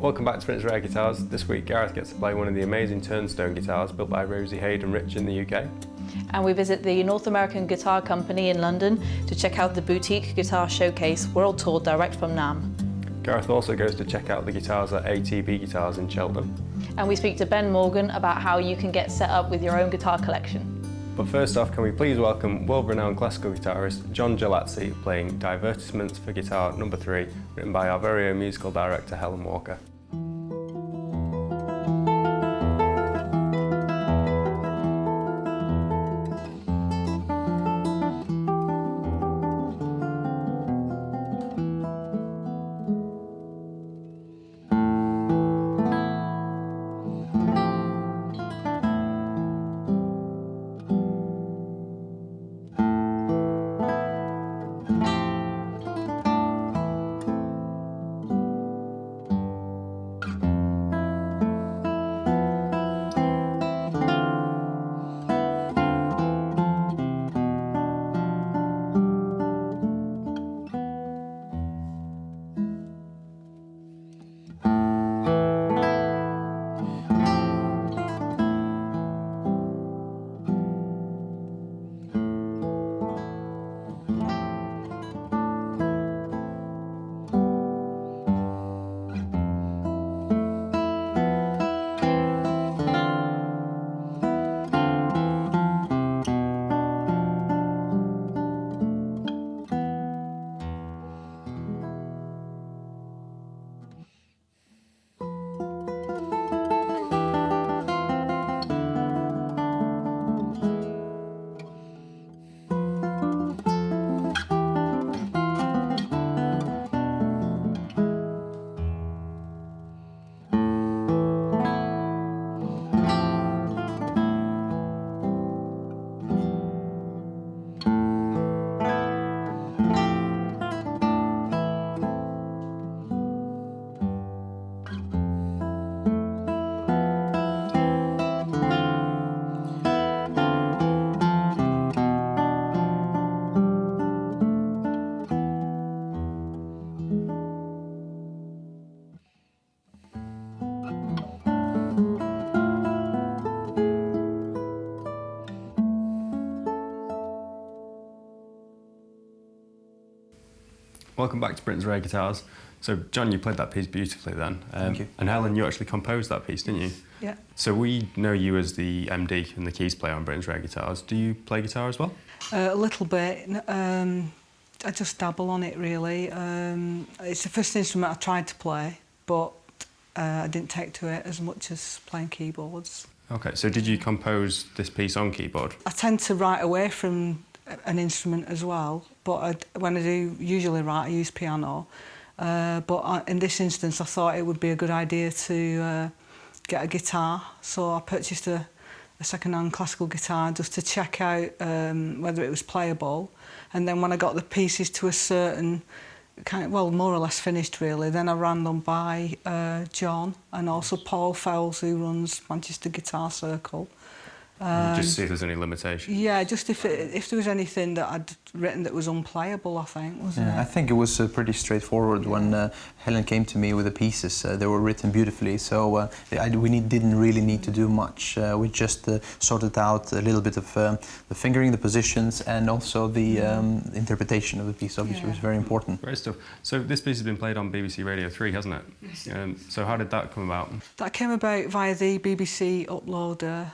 Welcome back to Britain's Rare Guitars. This week Gareth gets to play one of the amazing Turnstone guitars built by Rosie, Heydenrych in the UK. And we visit the North American Guitar Company in London to check out the boutique guitar showcase World Tour direct from NAMM. Gareth also goes to check out the guitars at ATB Guitars in Cheltenham. And we speak to Ben Morgan about how you can get set up with your own guitar collection. But first off, can we please welcome world-renowned classical guitarist Jon Gjylaci playing Divertissements for Guitar No. 3, written by our very own musical director Helen Walker. Welcome back to Britain's Rare Guitars. So, Jon, you played that piece beautifully then. Thank you. And Helen, you actually composed that piece, didn't you? Yeah. So we know you as the MD and the keys player on Britain's Rare Guitars. Do you play guitar as well? A little bit. I just dabble on it, really. It's the first instrument I tried to play, but I didn't take to it as much as playing keyboards. Okay, so did you compose this piece on keyboard? I tend to write away from an instrument as well, but when I do usually write, I use piano. But in this instance, I thought it would be a good idea to get a guitar, so I purchased a second-hand classical guitar just to check out whether it was playable. And then when I got the pieces to a certain kind of, well, more or less finished really, then I ran them by John and also Paul Fowles, who runs Manchester Guitar Circle. Just see if there's any limitations. Yeah, just if there was anything that I'd written that was unplayable, I think, wasn't it? I think it was pretty straightforward when Helen came to me with the pieces. They were written beautifully, so we didn't really need to do much. We just sorted out a little bit of the fingering, the positions, and also the interpretation of the piece, obviously, was very important. Great stuff. So this piece has been played on BBC Radio 3, hasn't it? Yes. So how did that come about? That came about via the BBC uploader.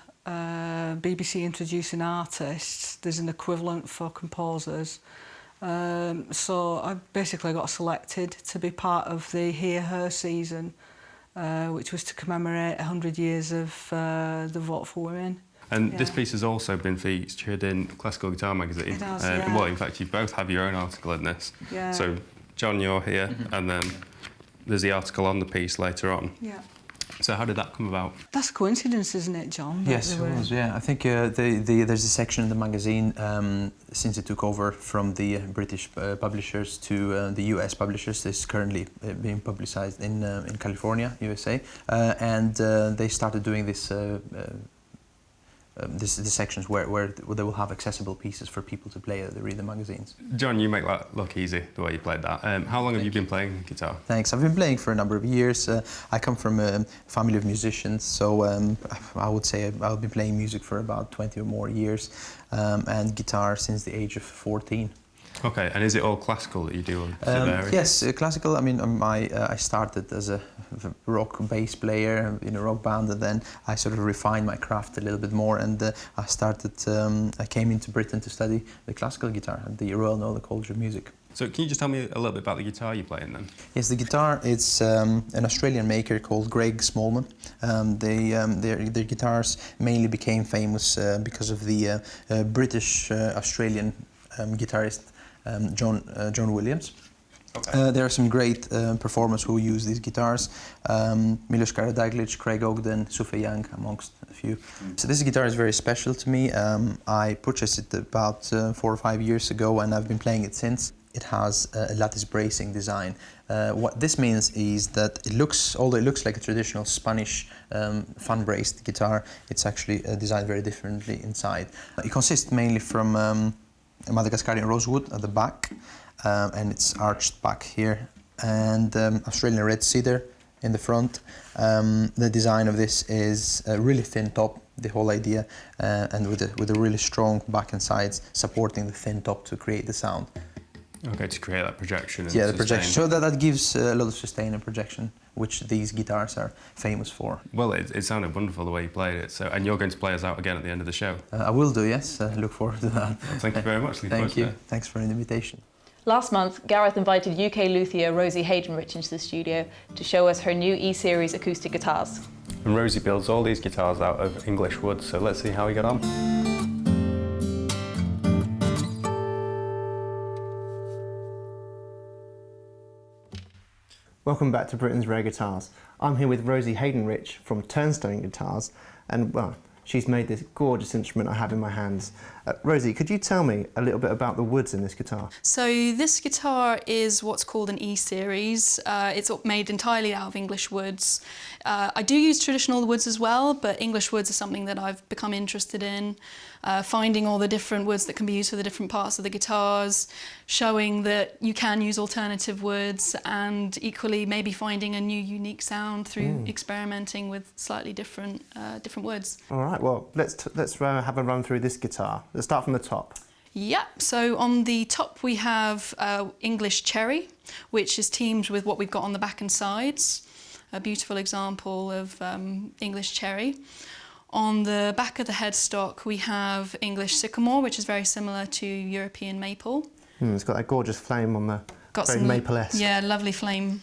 BBC introducing artists, there's an equivalent for composers. So I basically got selected to be part of the Hear Her season, which was to commemorate 100 years of the Vote for Women. And this piece has also been featured in Classical Guitar magazine. It has, Well, in fact, you both have your own article in this. Yeah. So, Jon, you're here, and then there's the article on the piece later on. Yeah. So how did that come about? That's a coincidence, isn't it, John? Yes, it was, yeah. I think there's a section in the magazine, since it took over from the British publishers to the US publishers. It's currently being publicized in California, USA. And they started doing this the sections where they will have accessible pieces for people to play that read the magazines. John, you make that look easy, the way you played that. How long have you been playing guitar? Thanks. I've been playing for a number of years. I come from a family of musicians, so I would say I'll be playing music for about 20 or more years, and guitar since the age of 14. Okay, and is it all classical that you do? Or does it vary? Yes, classical. I mean, I started as a rock bass player in a rock band, and then I sort of refined my craft a little bit more, and I came into Britain to study the classical guitar at the Royal Northern College of Music. So can you just tell me a little bit about the guitar you're playing then? Yes, the guitar, it's an Australian maker called Greg Smallman. Their guitars mainly became famous because of the British-Australian guitarist John Williams. Okay. There are some great performers who use these guitars. Milos Karadzic, Craig Ogden, Sufjan Young, amongst a few. So this guitar is very special to me. I purchased it about 4 or 5 years ago, and I've been playing it since. It has a lattice bracing design. What this means is that although it looks like a traditional Spanish fan braced guitar, it's actually designed very differently inside. It consists mainly from Madagascarian rosewood at the back, and it's arched back here, and Australian red cedar in the front. The design of this is a really thin top, the whole idea, and with a really strong back and sides supporting the thin top to create the sound. Okay, to create that projection. And yeah, the sustain. projection. So that gives a lot of sustain and projection, which these guitars are famous for. Well, it sounded wonderful the way you played it. So, and you're going to play us out again at the end of the show. I will do, yes. Look forward to that. Well, thank you very much. Thank you. Thanks for the invitation. Last month, Gareth invited UK luthier Rosie Heydenrych into the studio to show us her new E-Series acoustic guitars. And Rosie builds all these guitars out of English wood, so let's see how we get on. Welcome back to Britain's Rare Guitars. I'm here with Rosie Heydenrych from Turnstone Guitars, and well, she's made this gorgeous instrument I have in my hands. Rosie, could you tell me a little bit about the woods in this guitar? So this guitar is what's called an E-Series. It's made entirely out of English woods. I do use traditional woods as well, but English woods is something that I've become interested in. Finding all the different woods that can be used for the different parts of the guitars, showing that you can use alternative woods, and equally maybe finding a new unique sound through experimenting with slightly different woods. All right, well, let's have a run through this guitar. Let's start from the top. Yeah, so on the top we have English cherry, which is teamed with what we've got on the back and sides. A beautiful example of English cherry. On the back of the headstock we have English sycamore, which is very similar to European maple. It's got that gorgeous flame on the very some maple-esque. Yeah, lovely flame.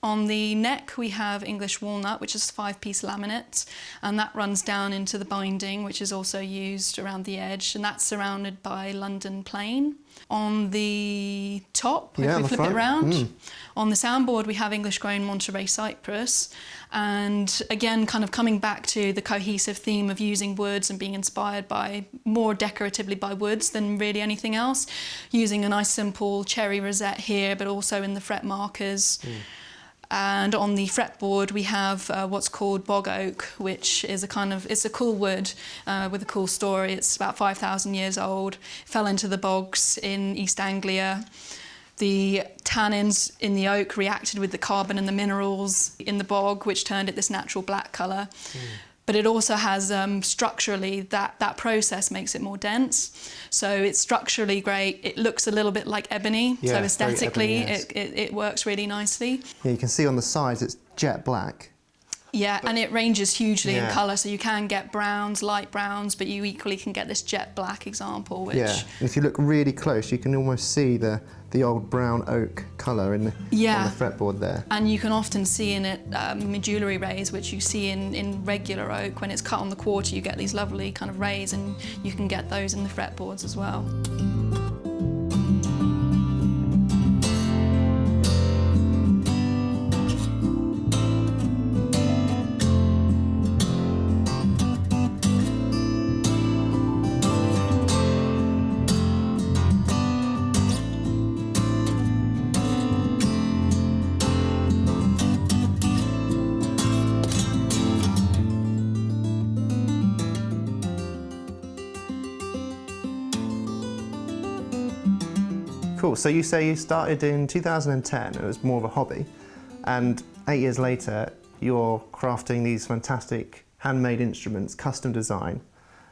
On the neck we have English walnut, which is 5-piece laminate, and that runs down into the binding, which is also used around the edge, and that's surrounded by London plane. On the top, if we flip it around, on the soundboard we have English grown Monterey cypress, and again kind of coming back to the cohesive theme of using woods and being inspired by more decoratively by woods than really anything else, using a nice simple cherry rosette here but also in the fret markers. And on the fretboard we have what's called bog oak, which is it's a cool wood with a cool story. It's about 5,000 years old. It fell into the bogs in East Anglia. The tannins in the oak reacted with the carbon and the minerals in the bog, which turned it this natural black colour. But it also has structurally, that process makes it more dense. So it's structurally great. It looks a little bit like ebony. Yeah, so aesthetically, ebony, yes. it works really nicely. Yeah, you can see on the sides it's jet black. Yeah, and it ranges hugely in Yeah. colour. So you can get browns, light browns, but you equally can get this jet black example, which... Yeah, and if you look really close, you can almost see the old brown oak colour on the fretboard there. And you can often see in it medullary rays, which you see in regular oak. When it's cut on the quarter, you get these lovely kind of rays, and you can get those in the fretboards as well. Cool, so you say you started in 2010, it was more of a hobby, and 8 years later you're crafting these fantastic handmade instruments, custom design,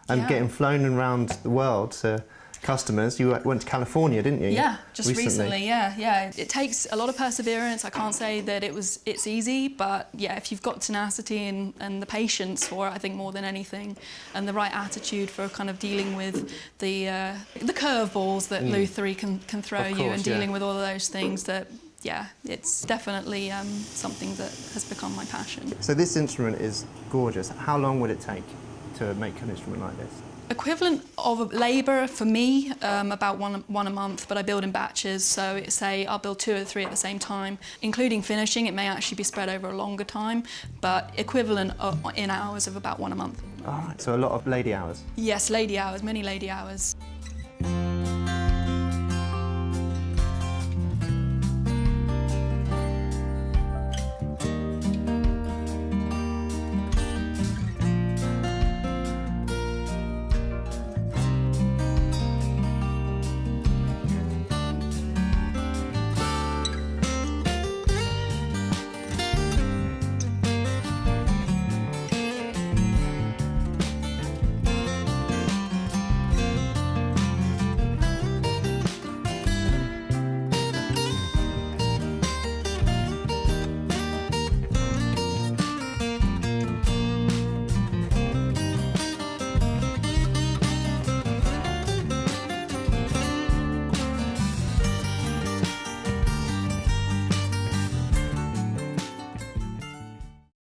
and Yeah. getting flown around the world to customers. You went to California, didn't you? Yeah, just recently, yeah. It takes a lot of perseverance. I can't say that it's easy, but yeah, if you've got tenacity and the patience for it, I think more than anything, and the right attitude for kind of dealing with the curveballs that luthiery can throw Of you, course, and dealing yeah. with all of those things that, yeah, it's definitely something that has become my passion. So this instrument is gorgeous. How long would it take to make an instrument like this? Equivalent of labour for me, about one a month, but I build in batches, so say I'll build 2 or 3 at the same time. Including finishing, it may actually be spread over a longer time, but equivalent in hours of about 1 a month. All right, so a lot of lady hours. Yes, lady hours, many lady hours.